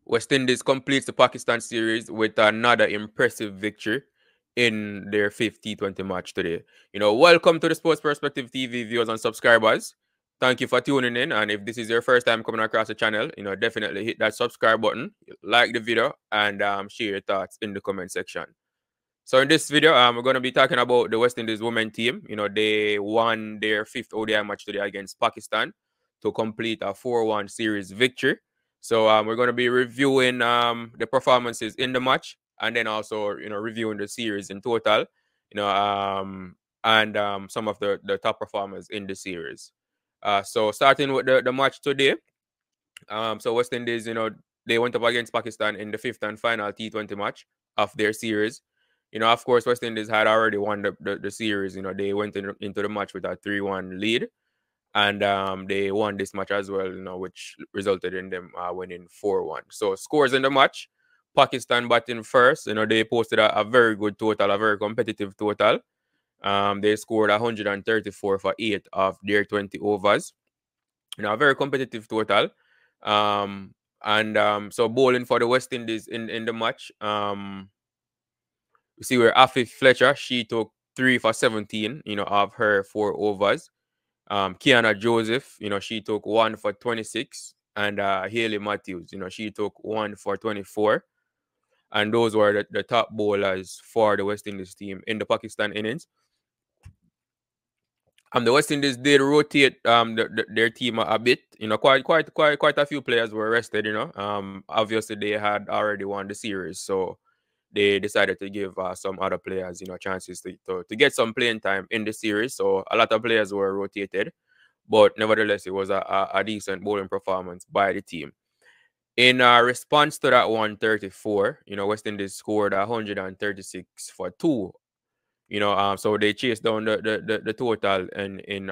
West Indies completes the Pakistan series with another impressive victory in their fifth T20 match today. Welcome to the Sports Perspective TV viewers and subscribers. Thank you for tuning in. And if this is your first time coming across the channel, definitely hit that subscribe button, like the video, and share your thoughts in the comment section. So in this video, we're going to be talking about the West Indies women team. They won their fifth ODI match today against Pakistan to complete a 4-1 series victory. So we're going to be reviewing the performances in the match and then also, reviewing the series in total, and some of the top performers in the series. So starting with the match today, so West Indies, they went up against Pakistan in the fifth and final T20 match of their series. Of course, West Indies had already won the series. They went into the match with a 3-1 lead. And they won this match as well, which resulted in them winning 4-1. So scores in the match, Pakistan batting first. They posted a very good total, a very competitive total. They scored 134 for 8 of their 20 overs. A very competitive total. So bowling for the West Indies in the match. We see where Afif Fletcher, she took 3 for 17, of her 4 overs. Kiana Joseph, she took 1 for 26. And Hayley Matthews, she took 1 for 24. And those were the top bowlers for the West Indies team in the Pakistan innings. The West Indies did rotate their team a bit. Quite a few players were rested. Obviously they had already won the series, so they decided to give some other players, chances to get some playing time in the series. So a lot of players were rotated, but nevertheless, it was a decent bowling performance by the team. In response to that 134, West Indies scored 136 for 2. So they chased down the total in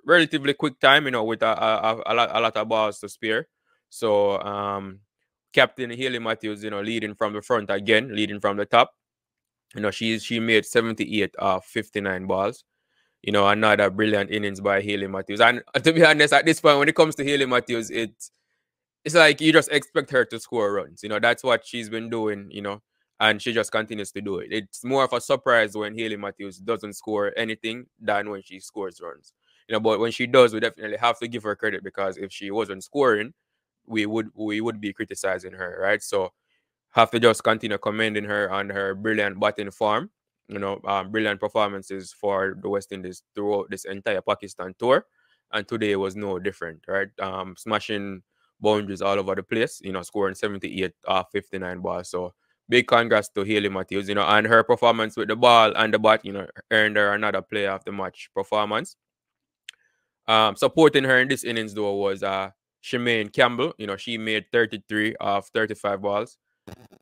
relatively quick time, with a lot of balls to spare. So Captain Hayley Matthews, leading from the front again, leading from the top. She made 78 of 59 balls. Another brilliant innings by Hayley Matthews. And to be honest, at this point, when it comes to Hayley Matthews, it's like you just expect her to score runs. That's what she's been doing, and she just continues to do it. It's more of a surprise when Hayley Matthews doesn't score anything than when she scores runs. But when she does, we definitely have to give her credit, because if she wasn't scoring, we would be criticizing her, right? So have to just continue commending her on her brilliant batting form. Brilliant performances for the West Indies throughout this entire Pakistan tour, and today was no different, right? Smashing boundaries all over the place, scoring 78 off 59 balls. So big congrats to Hayley Matthews, and her performance with the ball and the bat, earned her another player of the match performance. Supporting her in this innings, though, was Shemaine Campbell. She made 33 off 35 balls.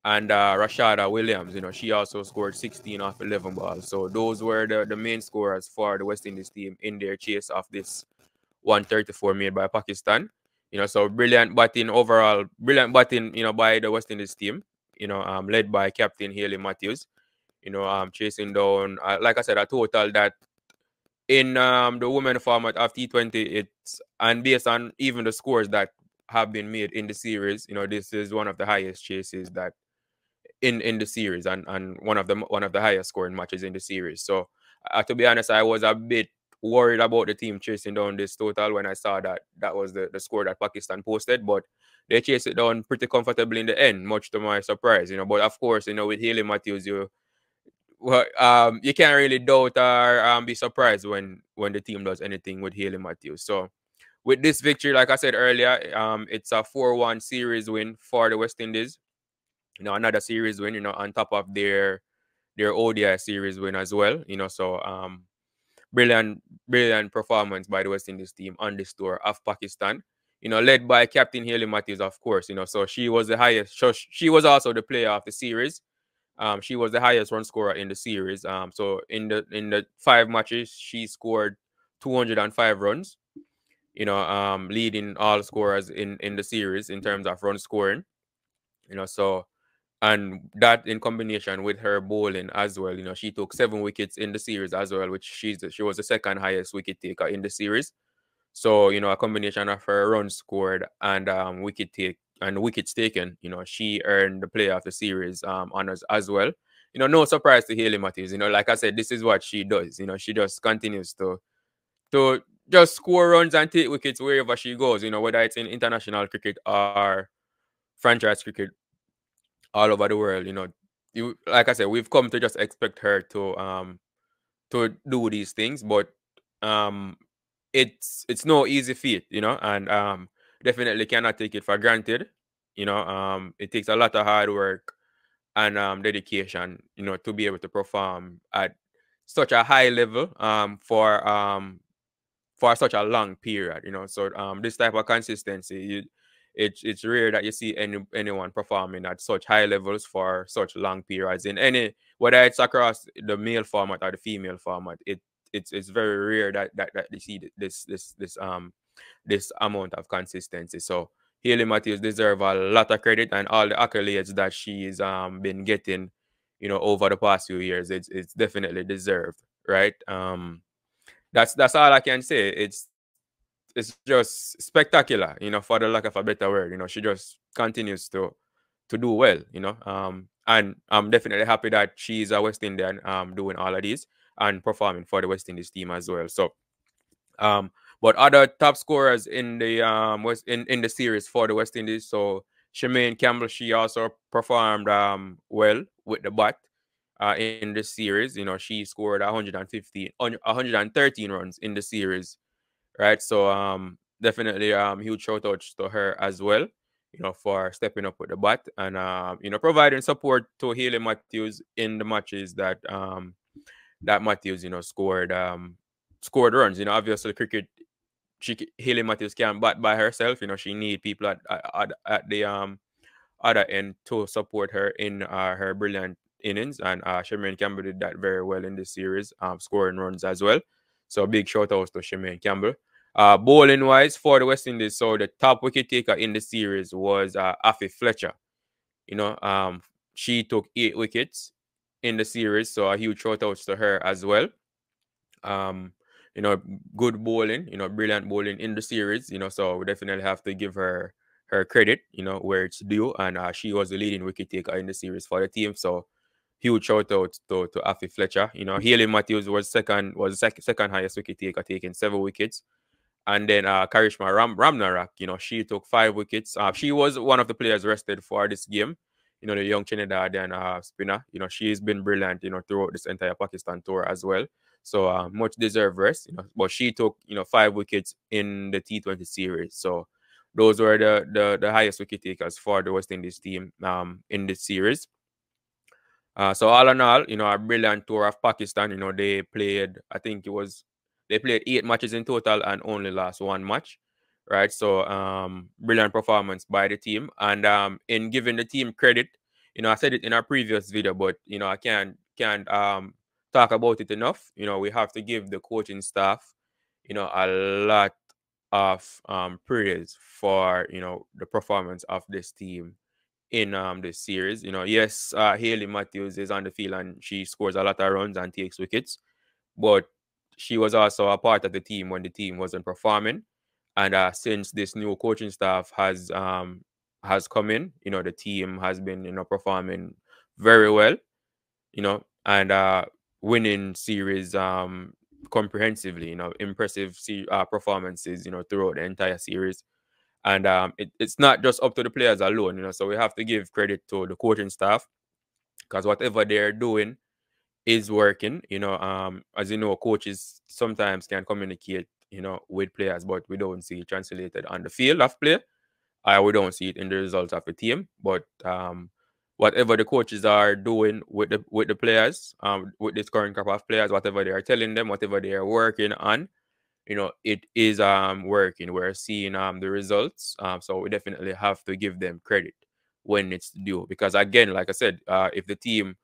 And Rashada Williams, she also scored 16 off 11 balls. So those were the main scorers for the West Indies team in their chase of this 134 made by Pakistan. So brilliant batting overall, by the West Indies team, led by Captain Hayley Matthews, chasing down, like I said, a total that in the women format of T20, and based on even the scores that have been made in the series, this is one of the highest chases that in the series, and one of the highest scoring matches in the series. So to be honest, I was a bit worried about the team chasing down this total when I saw that was the score that Pakistan posted, but they chased it down pretty comfortably in the end, much to my surprise. But of course, with Hayley Matthews, you can't really doubt or be surprised when the team does anything with Hayley Matthews. So with this victory, like I said earlier, it's a 4-1 series win for the West Indies. Another series win, on top of their ODI series win as well. So brilliant performance by the West Indies team on this tour of Pakistan. Led by Captain Hayley Matthews, of course. So she was the highest. So she was also the player of the series. She was the highest run scorer in the series. So in the 5 matches, she scored 205 runs. Leading all scorers in the series in terms of run scoring. So. And that in combination with her bowling as well, she took 7 wickets in the series as well, which she was the second highest wicket taker in the series. So, a combination of her runs scored and wicket take and wickets taken, she earned the Player of the Series honors as well. No surprise to Hayley Matthews. Like I said, this is what she does. She just continues to just score runs and take wickets wherever she goes. Whether it's in international cricket or franchise cricket all over the world. Like I said, we've come to just expect her to do these things, but um, it's no easy feat, and definitely cannot take it for granted. It takes a lot of hard work and dedication, to be able to perform at such a high level for such a long period. So this type of consistency, it's rare that you see anyone performing at such high levels for such long periods in any, whether it's across the male format or the female format. It's very rare that you see this amount of consistency. So Hayley Matthews deserves a lot of credit, and all the accolades that she's been getting, over the past few years. It's definitely deserved, right? That's all I can say. It's just spectacular, for the lack of a better word. She just continues to do well, and I'm definitely happy that she's a West Indian doing all of these and performing for the West Indies team as well. So but other top scorers in the in the series for the West Indies, so Shemaine Campbell, she also performed well with the bat in this series. She scored 113 runs in the series, right? So definitely huge shout outs to her as well, for stepping up with the bat and providing support to Hayley Matthews in the matches that Matthews scored runs. Obviously cricket, Hayley Matthews can't bat by herself. She need people at the other end to support her in her brilliant innings, and Shemaine Campbell did that very well in this series, scoring runs as well. So big shout outs to Shemaine Campbell. Bowling wise for the West Indies, so the top wicket taker in the series was Afi Fletcher. She took 8 wickets in the series, so a huge shout outs to her as well. Um, good bowling, brilliant bowling in the series, so we definitely have to give her credit, where it's due, and she was the leading wicket taker in the series for the team. So huge shout out to Afi Fletcher. Hayley Matthews was second highest wicket taker, taking 7 wickets. And then Karishma Ramharack, she took 5 wickets. She was one of the players rested for this game. The young Trinidadian spinner. She's been brilliant, throughout this entire Pakistan tour as well. So much deserved rest. But she took 5 wickets in the T20 series. So those were the highest wicket takers for the West Indies team in this series. So all in all, a brilliant tour of Pakistan. They played, I think they played 8 matches in total and only lost 1 match, right? So brilliant performance by the team. And in giving the team credit, I said it in our previous video, but I can't talk about it enough. We have to give the coaching staff, a lot of praise for the performance of this team in this series. Yes, Hayley Matthews is on the field and she scores a lot of runs and takes wickets, but she was also a part of the team when the team wasn't performing. And since this new coaching staff has come in, the team has been performing very well, and winning series comprehensively, impressive performances, throughout the entire series. And it's not just up to the players alone, so we have to give credit to the coaching staff, because whatever they're doing is working. As you know, coaches sometimes can communicate, with players, but we don't see it translated on the field of play. We don't see it in the results of the team. But whatever the coaches are doing with the players, with this current crop of players, whatever they are telling them, whatever they are working on, it is working. We're seeing the results. So we definitely have to give them credit when it's due. Because again, like I said, if the team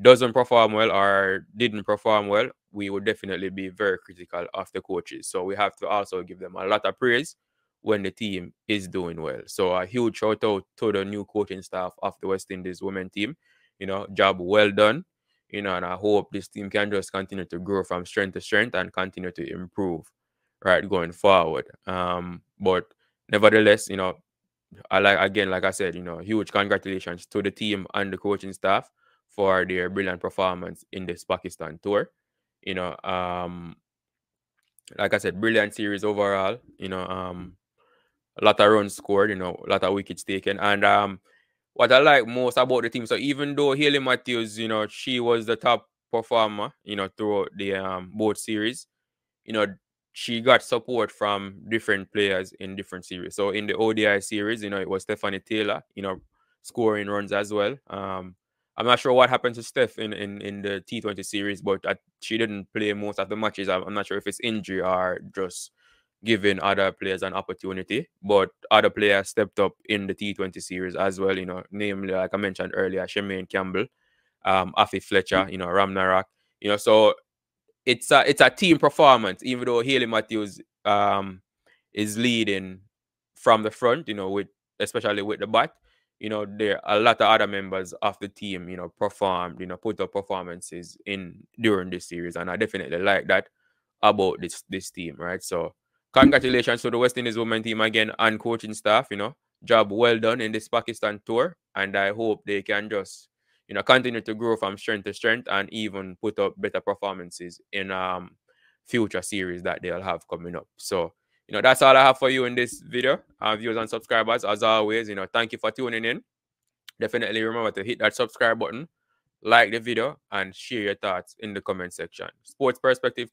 doesn't perform well or didn't perform well, we would definitely be very critical of the coaches. So we have to also give them a lot of praise when the team is doing well. So a huge shout out to the new coaching staff of the West Indies women team. Job well done. And I hope this team can just continue to grow from strength to strength and continue to improve, right, going forward. But nevertheless, like I said, huge congratulations to the team and the coaching staff for their brilliant performance in this Pakistan tour. You know, like I said, brilliant series overall. A lot of runs scored. A lot of wickets taken, and what I like most about the team. So even though Hayley Matthews, she was the top performer, throughout the both series, you know, she got support from different players in different series. So in the ODI series, it was Stefanie Taylor, scoring runs as well. I'm not sure what happened to Steph in the T20 series, but she didn't play most of the matches. I'm not sure if it's injury or just giving other players an opportunity. But other players stepped up in the T20 series as well, namely, like I mentioned earlier, Shemaine Campbell, Afi Fletcher, Ramharack, so it's a team performance, even though Hayley Matthews is leading from the front, with especially with the bat. There are a lot of other members of the team, performed, put up performances in during this series, and I definitely like that about this team, right? So congratulations to the West Indies women team again and coaching staff, job well done in this Pakistan tour, and I hope they can just continue to grow from strength to strength and even put up better performances in future series that they'll have coming up. So, that's all I have for you in this video. Viewers and subscribers, as always, thank you for tuning in. Definitely remember to hit that subscribe button, like the video, and share your thoughts in the comment section. Sports Perspective